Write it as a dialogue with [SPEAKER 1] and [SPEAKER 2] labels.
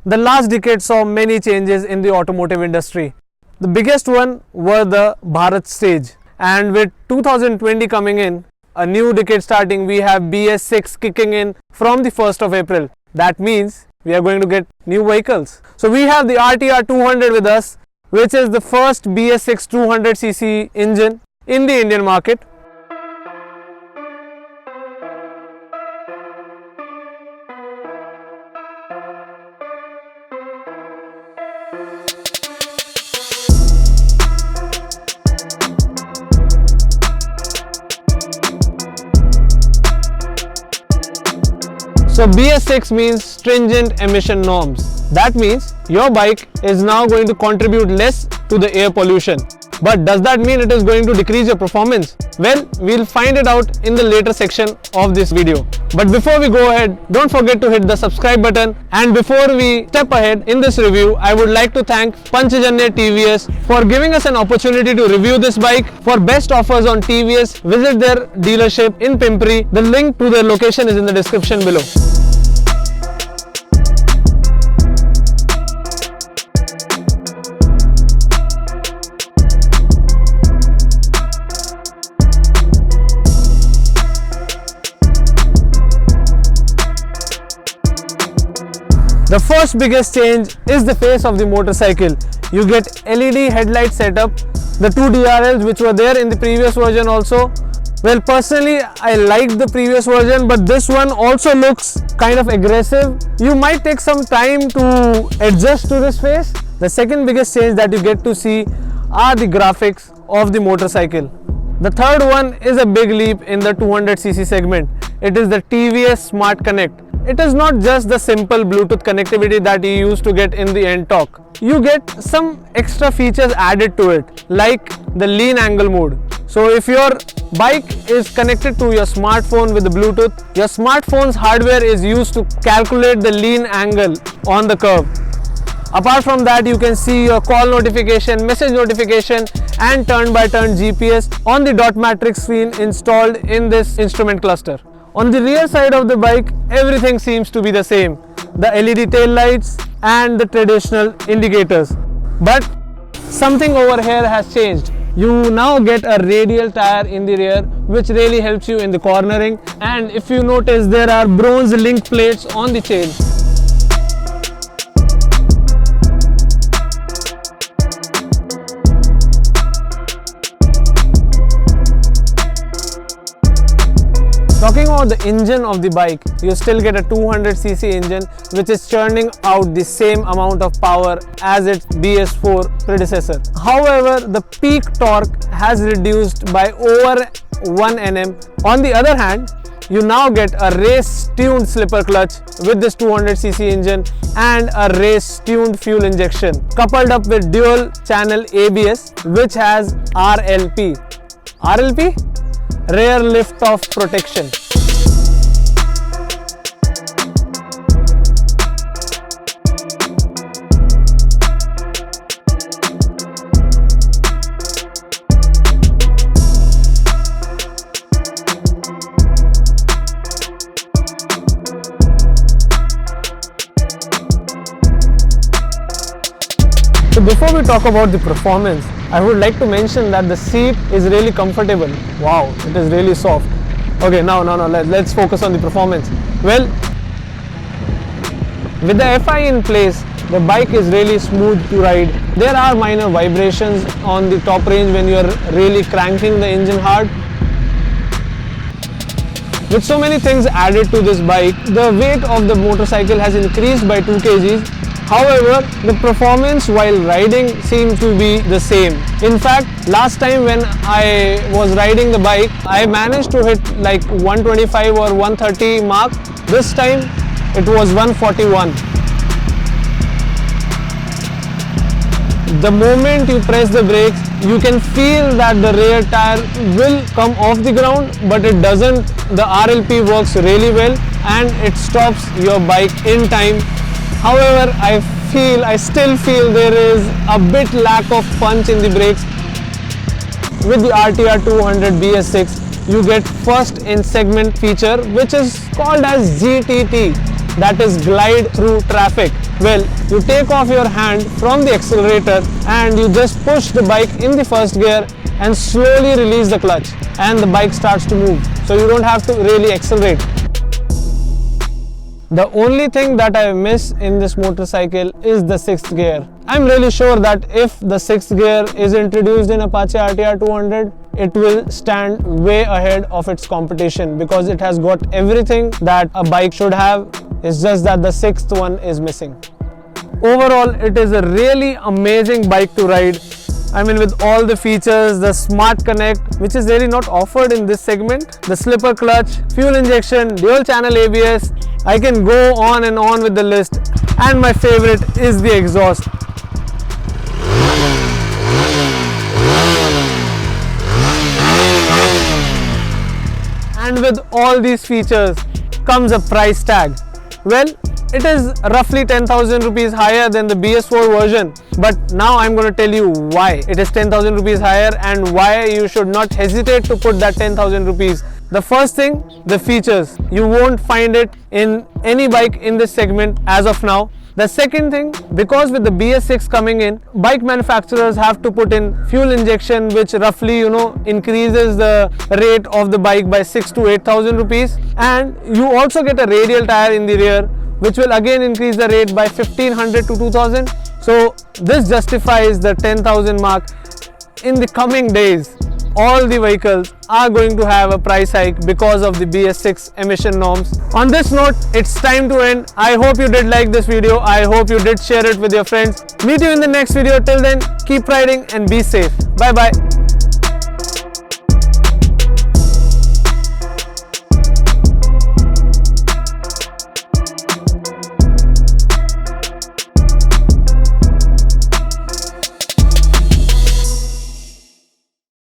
[SPEAKER 1] The last decade saw many changes in the automotive industry. The biggest one were the Bharat stage, and with 2020 coming in, a new decade starting, we have BS6 kicking in from the 1st of April. That means we are going to get new vehicles. So we have the RTR200 with us, which is the first BS6 200cc engine in the Indian market. So BS6 means stringent emission norms. That means your bike is now going to contribute less to the air pollution. But does that mean it is going to decrease your performance? Well, we'll find it out in the later section of this video. But before we go ahead, don't forget to hit the subscribe button. And before we step ahead in this review, I would like to thank Panchajanya TVS for giving us an opportunity to review this bike. For best offers on TVS, visit their dealership in Pimpri. The link to their location is in the description below. The first biggest change is the face of the motorcycle. You get LED headlight setup, the two DRLs which were there in the previous version also. Well, personally I liked the previous version, but this one also looks kind of aggressive. You might take some time to adjust to this face. The second biggest change that you get to see are the graphics of the motorcycle. The third one is a big leap in the 200cc segment. It is the TVS Smart Connect. It is not just the simple Bluetooth connectivity that you used to get in the NTORQ. You get some extra features added to it, like the lean angle mode. So if your bike is connected to your smartphone with the Bluetooth, your smartphone's hardware is used to calculate the lean angle on the curve. Apart from that, you can see your call notification, message notification and turn-by-turn GPS on the dot matrix screen installed in this instrument cluster. On the rear side of the bike, everything seems to be the same. The LED tail lights and the traditional indicators. But something over here has changed. You now get a radial tire in the rear, which really helps you in the cornering. And if you notice, there are bronze link plates on the chain. Talking about the engine of the bike, you still get a 200cc engine which is churning out the same amount of power as its BS4 predecessor. However, the peak torque has reduced by over 1 Nm. On the other hand, you now get a race-tuned slipper clutch with this 200cc engine and a race-tuned fuel injection, coupled up with dual-channel ABS which has RLP. RLP? Rear lift-off protection. So before we talk about the performance, I would like to mention that the seat is really comfortable. Wow, it is really soft. Okay, now let's focus on the performance. Well, with the FI in place, the bike is really smooth to ride. There are minor vibrations on the top range when you are really cranking the engine hard. With so many things added to this bike, the weight of the motorcycle has increased by 2 kgs. However, the performance while riding seems to be the same. In fact, last time when I was riding the bike, I managed to hit like 125 or 130 mark. This time it was 141. The moment you press the brakes, you can feel that the rear tire will come off the ground, but it doesn't. The RLP works really well and it stops your bike in time. However, I still feel there is a bit lack of punch in the brakes. With the RTR200 BS6, you get first in segment feature which is called as GTT, that is glide through traffic. Well, you take off your hand from the accelerator and you just push the bike in the first gear and slowly release the clutch, and the bike starts to move. So you don't have to really accelerate. The only thing that I miss in this motorcycle is the 6th gear. I'm really sure that if the 6th gear is introduced in Apache RTR 200, it will stand way ahead of its competition because it has got everything that a bike should have. It's just that the 6th one is missing. Overall, it is a really amazing bike to ride. I mean, with all the features, the smart connect, which is really not offered in this segment, the slipper clutch, fuel injection, dual channel ABS, I can go on and on with the list. And my favorite is the exhaust. And with all these features comes a price tag. Well, it is roughly 10,000 rupees higher than the BS4 version, but now I'm going to tell you why it is 10,000 rupees higher and why you should not hesitate to put that 10,000 rupees. The first thing, the features. You won't find it in any bike in this segment as of now. The second thing, because with the BS6 coming in, bike manufacturers have to put in fuel injection, which roughly increases the rate of the bike by 6 to 8,000 rupees, and you also get a radial tire in the rear, which will again increase the rate by 1500 to 2000. So this justifies the 10,000 mark. In the coming days, all the vehicles are going to have a price hike because of the BS6 emission norms. On this note, it's time to end. I hope you did like this video. I hope you did share it with your friends. Meet you in the next video. Till then, keep riding and be safe. Bye bye.